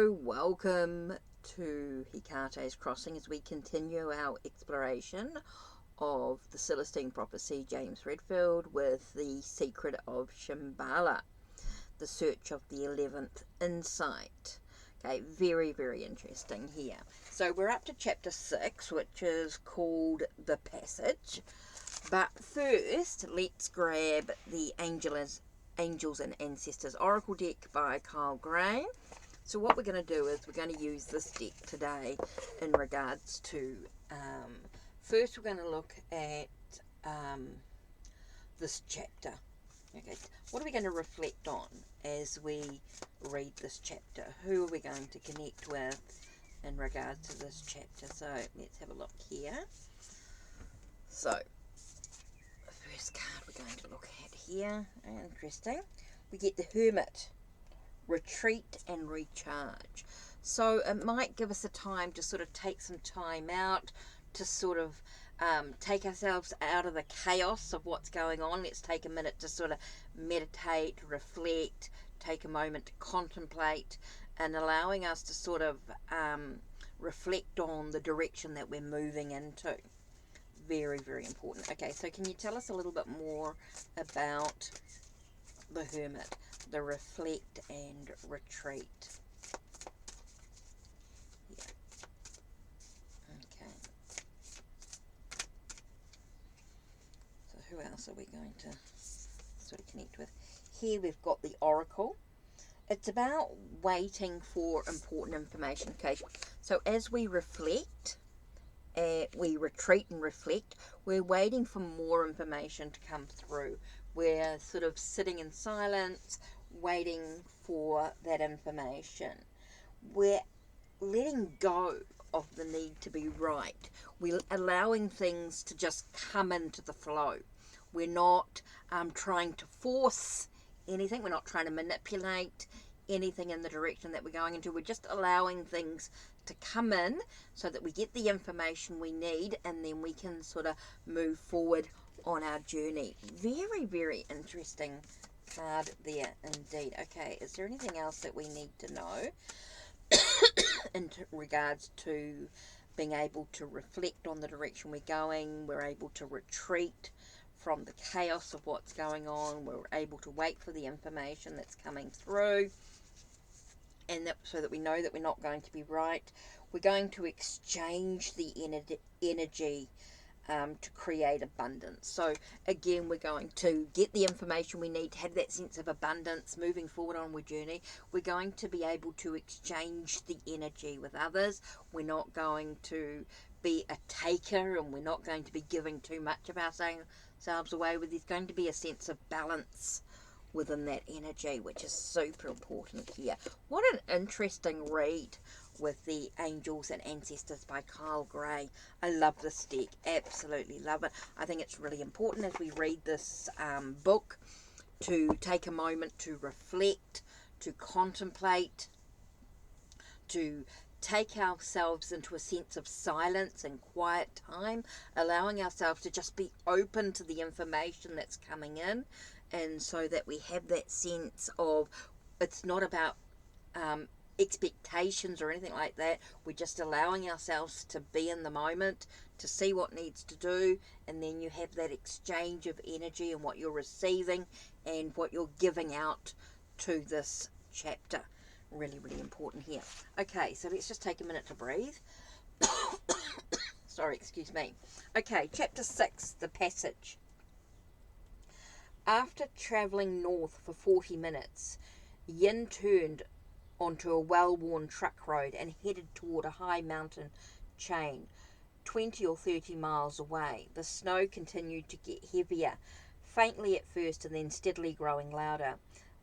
Hello, welcome to Hekate's Crossing as we continue our exploration of the Celestine prophecy, James Redfield, with the secret of Shambhala, the search of the 11th insight. Okay, very, very interesting here. So we're up to chapter 6, which is called The Passage. But first, let's grab the Angels and Ancestors Oracle deck by Kyle Gray. So what we're going to do is we're going to use this deck today in regards to, first we're going to look at this chapter. Okay, what are we going to reflect on as we read this chapter? Who are we going to connect with in regards to this chapter? So let's have a look here. So the first card we're going to look at here, interesting, we get the Hermit. Retreat and recharge. So it might give us a time to sort of take some time out to sort of take ourselves out of the chaos of what's going on. Let's take a minute to sort of meditate, reflect, take a moment to contemplate, and allowing us to sort of reflect on the direction that we're moving into. Very, very important. Okay, so can you tell us a little bit more about the Hermit, the reflect and retreat? Yeah. Okay. So who else are we going to sort of connect with? Here we've got the Oracle. It's about waiting for important information. Okay. So as we reflect, we retreat and reflect, we're waiting for more information to come through. We're sort of sitting in silence, waiting for that information. We're letting go of the need to be right. We're allowing things to just come into the flow. We're not trying to force anything. We're not trying to manipulate anything in the direction that we're going into. We're just allowing things to come in so that we get the information we need, and then we can sort of move forward on our journey. Very, very interesting card there indeed. Okay, is there anything else that we need to know in regards to being able to reflect on the direction we're going? We're able to retreat from the chaos of what's going on. We're able to wait for the information that's coming through, and that, so that we know that we're not going to be right. We're going to exchange the energy to create abundance. So again, we're going to get the information we need to have that sense of abundance moving forward on our journey. We're going to be able to exchange the energy with others. We're not going to be a taker, and we're not going to be giving too much of ourselves away. There's going to be a sense of balance within that energy, which is super important here. What an interesting read with the Angels and Ancestors by Kyle Gray. I love this deck, absolutely love it. I think it's really important as we read this book to take a moment to reflect, to contemplate, to take ourselves into a sense of silence and quiet time, allowing ourselves to just be open to the information that's coming in, and so that we have that sense of, it's not about expectations or anything like that. We're just allowing ourselves to be in the moment, to see what needs to do, and then you have that exchange of energy and what you're receiving and what you're giving out to this chapter. Really, really important here. Okay, so let's just take a minute to breathe. Sorry, excuse me. Okay, chapter 6, The Passage. After travelling north for 40 minutes, Yin turned onto a well-worn truck road and headed toward a high mountain chain 20 or 30 miles away. The snow continued to get heavier, faintly at first and then steadily growing louder.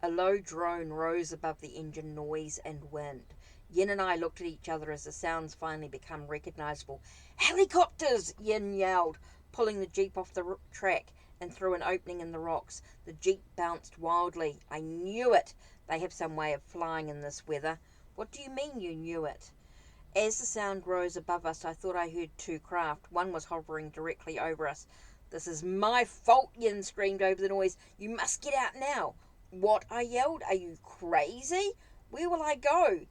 A low drone rose above the engine noise and wind. Yin and I looked at each other as the sounds finally became recognisable. "Helicopters!" Yin yelled, pulling the Jeep off the track and through an opening in the rocks. The Jeep bounced wildly. "I knew it! They have some way of flying in this weather." "What do you mean you knew it?" As the sound rose above us, I thought I heard two craft. One was hovering directly over us. "This is my fault," Yin screamed over the noise. "You must get out now." "What?" I yelled. "Are you crazy? Where will I go?"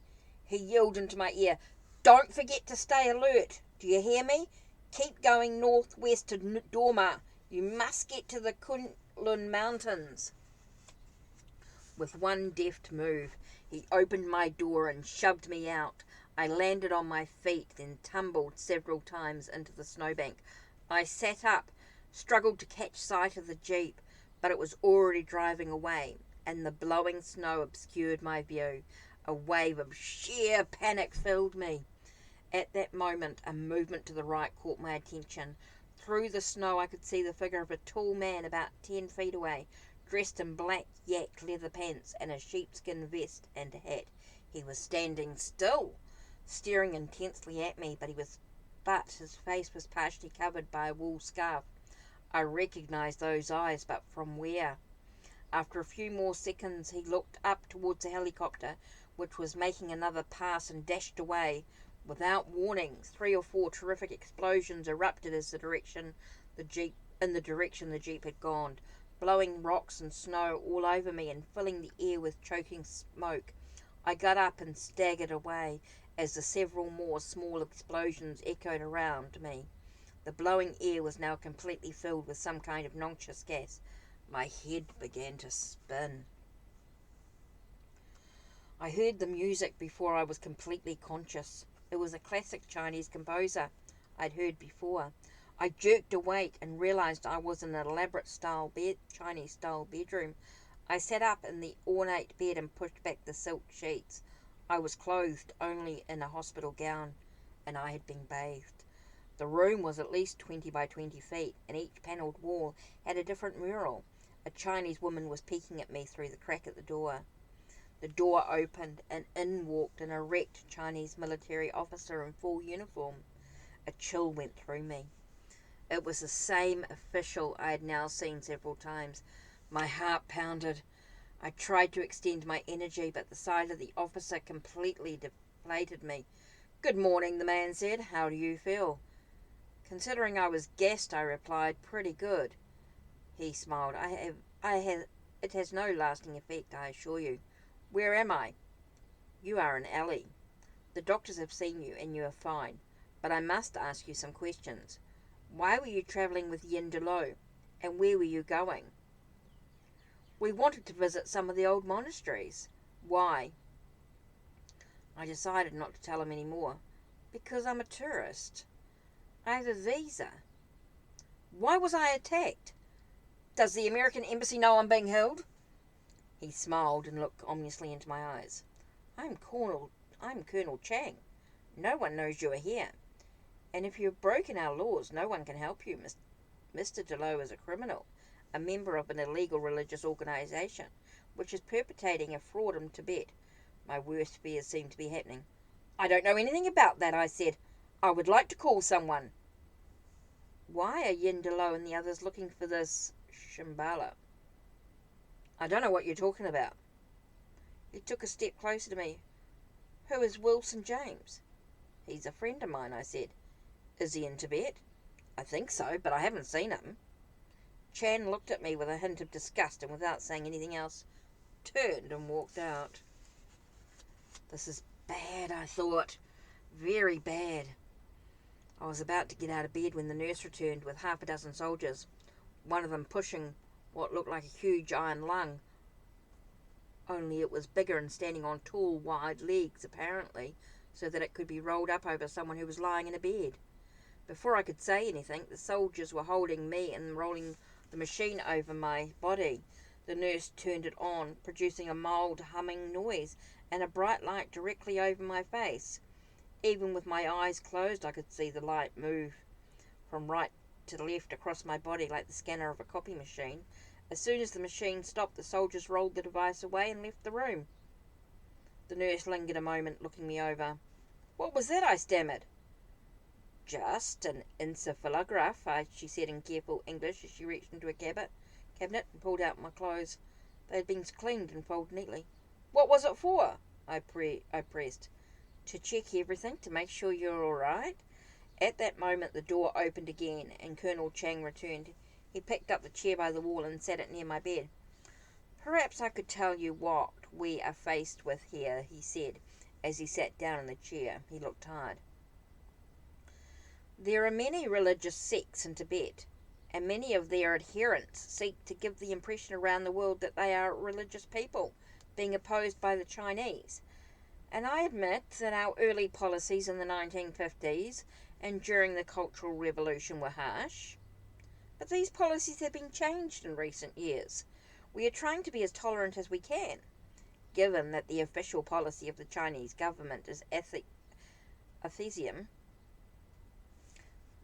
He yelled into my ear, "Don't forget to stay alert. Do you hear me? Keep going northwest to Dorma. You must get to the Kunlun Mountains." With one deft move, he opened my door and shoved me out. I landed on my feet, then tumbled several times into the snowbank. I sat up, struggled to catch sight of the jeep, but it was already driving away, and the blowing snow obscured my view. A wave of sheer panic filled me. At that moment, a movement to the right caught my attention. Through the snow, I could see the figure of a tall man about 10 feet away, dressed in black yak leather pants and a sheepskin vest and hat. He was standing still, staring intensely at me, but his face was partially covered by a wool scarf. I recognized those eyes, but from where? After a few more seconds, he looked up towards the helicopter, which was making another pass, and dashed away. Without warning, 3 or 4 terrific explosions erupted in the direction the jeep had gone, blowing rocks and snow all over me and filling the air with choking smoke. I got up and staggered away as the several more small explosions echoed around me. The blowing air was now completely filled with some kind of noxious gas. My head began to spin. I heard the music before I was completely conscious. It was a classic Chinese composer I'd heard before. I jerked awake and realized I was in an elaborate Chinese-style bedroom. I sat up in the ornate bed and pushed back the silk sheets. I was clothed only in a hospital gown, and I had been bathed. The room was at least 20 by 20 feet, and each panelled wall had a different mural. A Chinese woman was peeking at me through the crack at the door. The door opened, and in walked an erect Chinese military officer in full uniform. A chill went through me. It was the same official I had now seen several times. My heart pounded. I tried to extend my energy, but the sight of the officer completely deflated me. "Good morning," the man said. "How do you feel?" "Considering I was gassed," I replied, "pretty good." He smiled. It has no lasting effect, I assure you." "Where am I?" "You are in alley. The doctors have seen you, and you are fine. But I must ask you some questions. Why were you travelling with Yin Delo, and where were you going?" "We wanted to visit some of the old monasteries." "Why?" I decided not to tell him any more. "Because I'm a tourist. I have a visa." "Why was I attacked? Does the American embassy know I'm being held?" He smiled and looked ominously into my eyes. I'm Colonel Chang. No one knows you are here. And if you have broken our laws, no one can help you. Mr. Delo is a criminal, a member of an illegal religious organization, which is perpetrating a fraud in Tibet. My worst fears seem to be happening." "I don't know anything about that," I said. "I would like to call someone." "Why are Yin Delo and the others looking for this Shambhala?" "I don't know what you're talking about." He took a step closer to me. "Who is Wilson James?" "He's a friend of mine," I said. "Is he in Tibet?" "I think so, but I haven't seen him." Chan looked at me with a hint of disgust, and without saying anything else, turned and walked out. This is bad, I thought. Very bad. I was about to get out of bed when the nurse returned with half a dozen soldiers, one of them pushing what looked like a huge iron lung, only it was bigger and standing on tall, wide legs, apparently, so that it could be rolled up over someone who was lying in a bed. Before I could say anything, the soldiers were holding me and rolling the machine over my body. The nurse turned it on, producing a mild humming noise and a bright light directly over my face. Even with my eyes closed, I could see the light move from right to left across my body like the scanner of a copy machine. As soon as the machine stopped, the soldiers rolled the device away and left the room. The nurse lingered a moment, looking me over. "What was that?" I stammered. "Just an encephalograph," she said in careful English as she reached into a cabinet and pulled out my clothes. They had been cleaned and folded neatly. "What was it for?" I pressed. "To check everything, to make sure you're all right." At that moment the door opened again, and Colonel Chang returned. He picked up the chair by the wall and sat it near my bed. "Perhaps I could tell you what we are faced with here," he said, As he sat down in the chair, he looked tired. There are many religious sects in Tibet, and many of their adherents seek to give the impression around the world that they are religious people, being opposed by the Chinese. And I admit that our early policies in the 1950s and during the Cultural Revolution were harsh, but these policies have been changed in recent years. We are trying to be as tolerant as we can, given that the official policy of the Chinese government is atheism.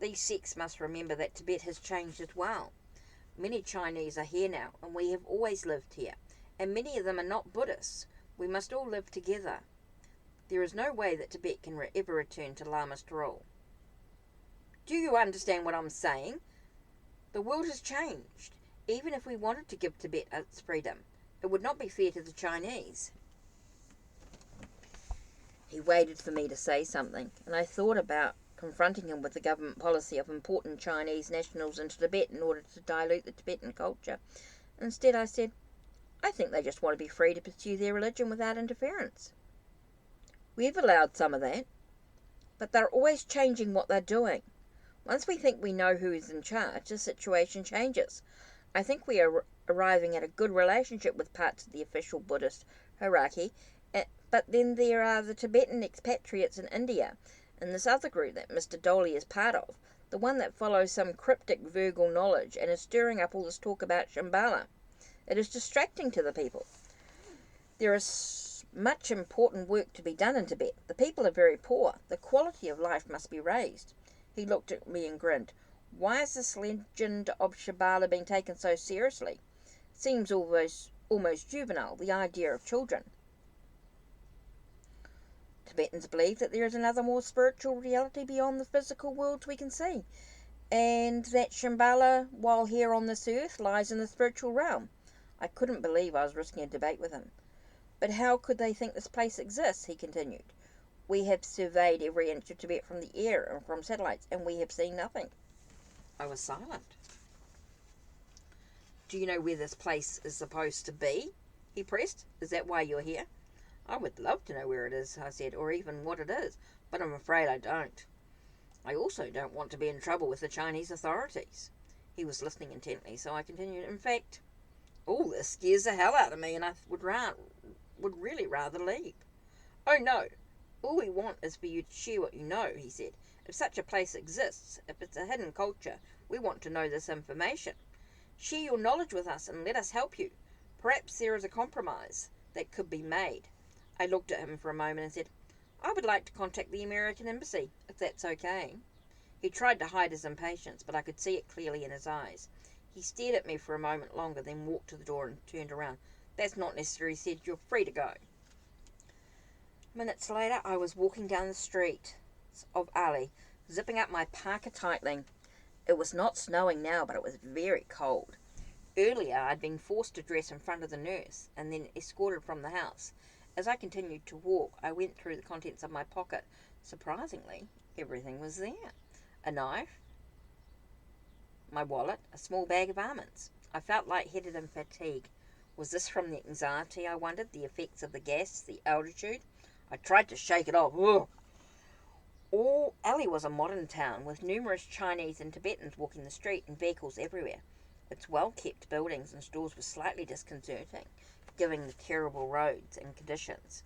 These sects must remember that Tibet has changed as well. Many Chinese are here now, and we have always lived here, and many of them are not Buddhists. We must all live together. There is no way that Tibet can ever return to Lamist rule. Do you understand what I'm saying? The world has changed. Even if we wanted to give Tibet its freedom, it would not be fair to the Chinese. He waited for me to say something, and I thought about confronting him with the government policy of importing Chinese nationals into Tibet in order to dilute the Tibetan culture. Instead, I said, I think they just want to be free to pursue their religion without interference. We've allowed some of that, but they're always changing what they're doing. Once we think we know who is in charge, the situation changes. I think we are arriving at a good relationship with parts of the official Buddhist hierarchy, but then there are the Tibetan expatriates in India, and this other group that Mr. Dolly is part of, the one that follows some cryptic Virgal knowledge and is stirring up all this talk about Shambhala. It is distracting to the people. There is much important work to be done in Tibet. The people are very poor. The quality of life must be raised. He looked at me and grinned. Why is this legend of Shambhala being taken so seriously? Seems almost juvenile, the idea of children. Tibetans believe that there is another more spiritual reality beyond the physical world we can see, and that Shambhala, while here on this earth, lies in the spiritual realm. I couldn't believe I was risking a debate with him. But how could they think this place exists? He continued. We have surveyed every inch of Tibet from the air and from satellites, and we have seen nothing. I was silent. Do you know where this place is supposed to be? He pressed. Is that why you're here? I would love to know where it is, I said, or even what it is, but I'm afraid I don't. I also don't want to be in trouble with the Chinese authorities. He was listening intently, so I continued. In fact, all this scares the hell out of me, and I would really rather leave. Oh, no. All we want is for you to share what you know, he said. If such a place exists, if it's a hidden culture, we want to know this information. Share your knowledge with us and let us help you. Perhaps there is a compromise that could be made. I looked at him for a moment and said, I would like to contact the American Embassy, if that's okay. He tried to hide his impatience, but I could see it clearly in his eyes. He stared at me for a moment longer, then walked to the door and turned around. That's not necessary, he said. You're free to go. Minutes later, I was walking down the street of Ali, zipping up my parka tightly. It was not snowing now, but it was very cold. Earlier, I'd been forced to dress in front of the nurse and then escorted from the house. As I continued to walk, I went through the contents of my pocket. Surprisingly, everything was there. A knife, my wallet, a small bag of almonds. I felt lightheaded and fatigued. Was this from the anxiety, I wondered, the effects of the gas, the altitude? I tried to shake it off. Ugh. Ali was a modern town with numerous Chinese and Tibetans walking the street and vehicles everywhere. Its well-kept buildings and stores were slightly disconcerting, given the terrible roads and conditions.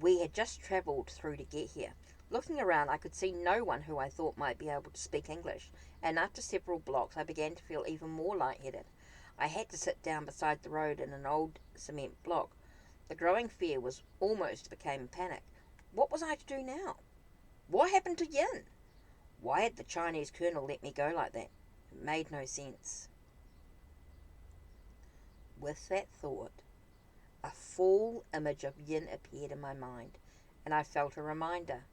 We had just travelled through to get here. Looking around, I could see no one who I thought might be able to speak English, and after several blocks I began to feel even more lightheaded. I had to sit down beside the road in an old cement block. The growing fear almost became panic. What was I to do now? What happened to Yin? Why had the Chinese colonel let me go like that? It made no sense. With that thought, a full image of Yin appeared in my mind, and I felt a reminder.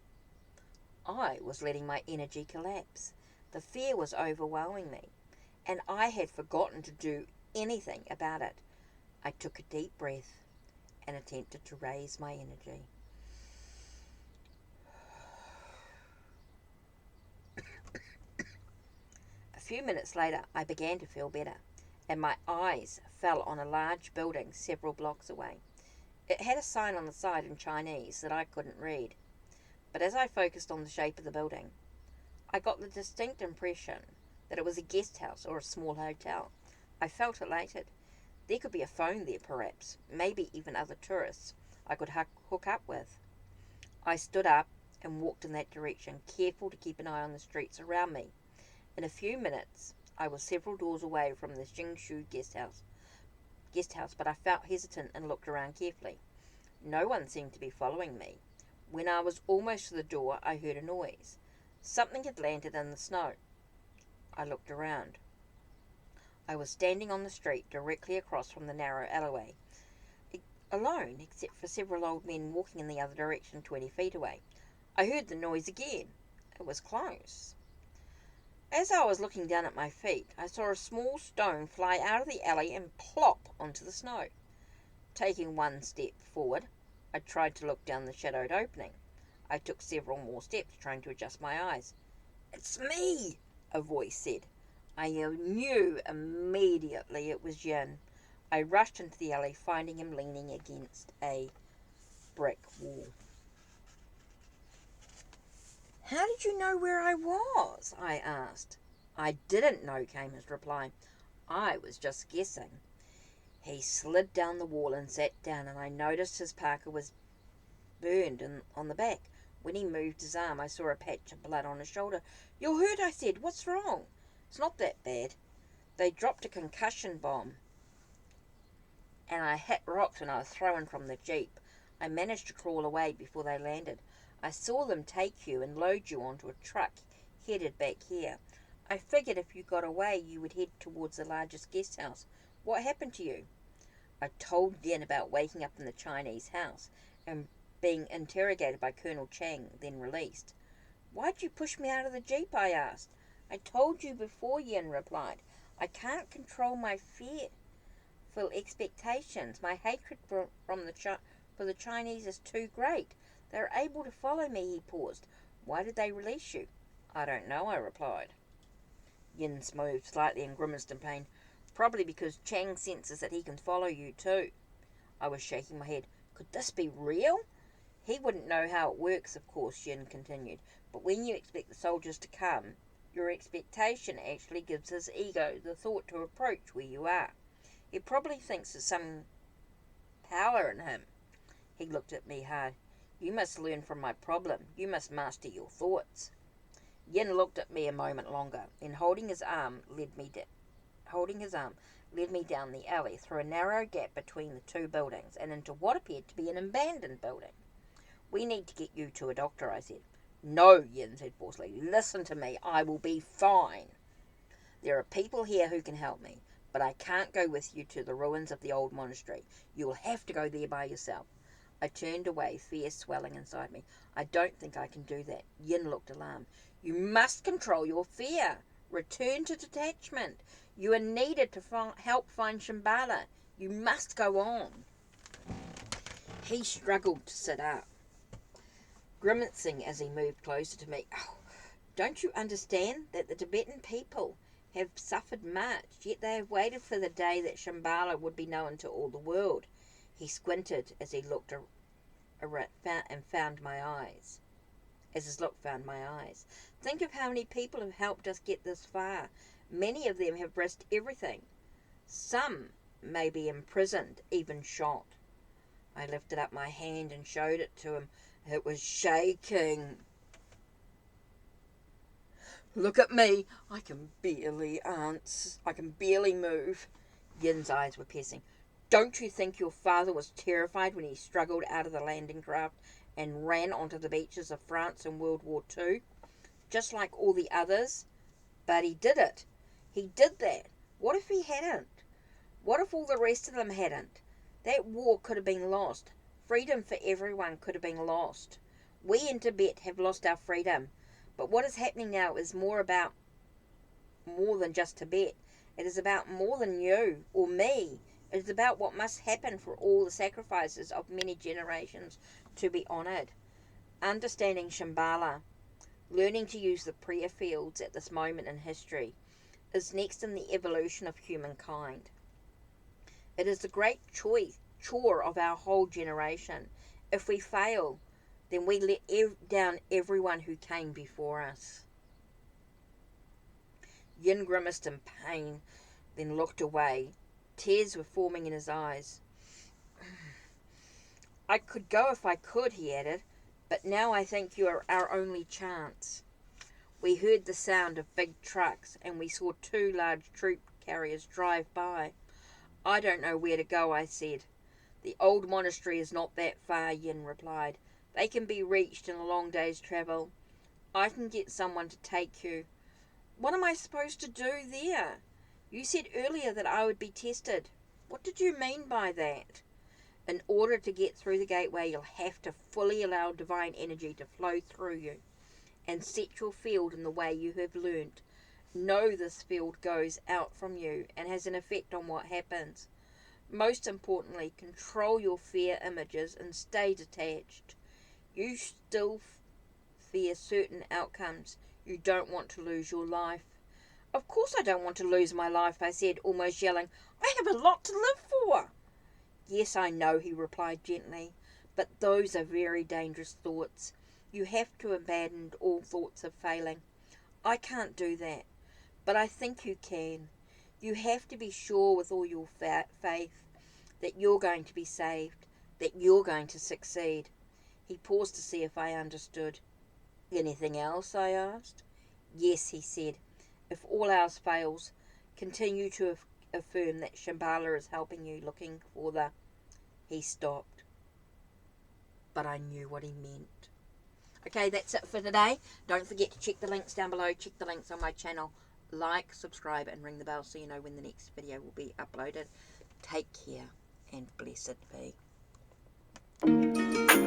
I was letting my energy collapse. The fear was overwhelming me, and I had forgotten to do anything about it. I took a deep breath and attempted to raise my energy. A few minutes later, I began to feel better, and my eyes fell on a large building several blocks away. It had a sign on the side in Chinese that I couldn't read, but as I focused on the shape of the building, I got the distinct impression that it was a guest house or a small hotel. I felt elated. There could be a phone there perhaps, maybe even other tourists I could hook up with. I stood up and walked in that direction, careful to keep an eye on the streets around me. In a few minutes, I was several doors away from the Jingshu guest house, but I felt hesitant and looked around carefully. No one seemed to be following me. When I was almost to the door, I heard a noise. Something had landed in the snow. I looked around. I was standing on the street directly across from the narrow alleyway, alone except for several old men walking in the other direction 20 feet away. I heard the noise again. It was close. As I was looking down at my feet, I saw a small stone fly out of the alley and plop onto the snow. Taking one step forward, I tried to look down the shadowed opening. I took several more steps, trying to adjust my eyes. "It's me," a voice said. I knew immediately it was Yin. I rushed into the alley, finding him leaning against a brick wall. "How did you know where I was?" I asked. "I didn't know," came his reply. "I was just guessing." He slid down the wall and sat down, and I noticed his parka was burned on the back. When he moved his arm, I saw a patch of blood on his shoulder. "You're hurt," I said. "What's wrong?" "It's not that bad. They dropped a concussion bomb, and I hit rocks when I was thrown from the jeep. I managed to crawl away before they landed. I saw them take you and load you onto a truck headed back here. I figured if you got away, you would head towards the largest guest house. What happened to you?" I told Yen about waking up in the Chinese house and being interrogated by Colonel Chang, then released. "Why'd you push me out of the jeep?" I asked. "I told you before," Yen replied. "I can't control my fearful expectations. My hatred for the Chinese is too great. They're able to follow me." He paused. "Why did they release you?" "I don't know," I replied. Yen moved slightly and grimaced in pain. "Probably because Chang senses that he can follow you too." I was shaking my head. Could this be real? "He wouldn't know how it works, of course," Yin continued. "But when you expect the soldiers to come, your expectation actually gives his ego the thought to approach where you are. He probably thinks there's some power in him." He looked at me hard. "You must learn from my problem. You must master your thoughts." Yin looked at me a moment longer, then holding his arm led me down the alley through a narrow gap between the two buildings and into what appeared to be an abandoned building. "We need to get you to a doctor," I said. "No," Yin said forcefully. "Listen to me. I will be fine. There are people here who can help me, but I can't go with you to the ruins of the old monastery. You will have to go there by yourself." I turned away, fear swelling inside me. "I don't think I can do that." Yin looked alarmed. "You must control your fear. Return to detachment. You are needed to help find Shambhala. You must go on." He struggled to sit up, grimacing as he moved closer to me. "Oh, don't you understand that the Tibetan people have suffered much, yet they have waited for the day that Shambhala would be known to all the world?" He squinted as he looked and found my eyes. As his look found my eyes. "Think of how many people have helped us get this far. Many of them have risked everything. Some may be imprisoned, even shot." I lifted up my hand and showed it to him. It was shaking. "Look at me. I can barely move." Yin's eyes were piercing. "Don't you think your father was terrified when he struggled out of the landing craft and ran onto the beaches of France in World War II? Just like all the others. But he did it. He did that. What if he hadn't? What if all the rest of them hadn't? That war could have been lost. Freedom for everyone could have been lost. We in Tibet have lost our freedom. But what is happening now is more than just Tibet. It is about more than you or me. It is about what must happen for all the sacrifices of many generations to be honoured. Understanding Shambhala, learning to use the prayer fields at this moment in history, is next in the evolution of humankind. It is the great choice chore of our whole generation. If we fail, then we let down everyone who came before us. Yin grimaced in pain, then looked away. Tears were forming in his eyes. I could go if I could, he added, but now I think you are our only chance. We heard the sound of big trucks, and we saw 2 large troop carriers drive by. I don't know where to go, I said. The old monastery is not that far, Yin replied. They can be reached in a long day's travel. I can get someone to take you. What am I supposed to do there? You said earlier that I would be tested. What did you mean by that? In order to get through the gateway, you'll have to fully allow divine energy to flow through you and set your field in the way you have learnt. Know this field goes out from you and has an effect on what happens. Most importantly, control your fear images and stay detached. You still fear certain outcomes. You don't want to lose your life. Of course I don't want to lose my life, I said, almost yelling. I have a lot to live for. Yes, I know, he replied gently, but those are very dangerous thoughts. You have to abandon all thoughts of failing. I can't do that, but I think you can. You have to be sure with all your faith that you're going to be saved, that you're going to succeed. He paused to see if I understood. Anything else? I asked. Yes, he said. If all else fails, continue to affirm that Shambhala is helping you, looking for the... He stopped, but I knew what he meant. Okay, that's it for today. Don't forget to check the links down below. Check the links on my channel. Like, subscribe, and ring the bell so you know when the next video will be uploaded. Take care, and blessed be.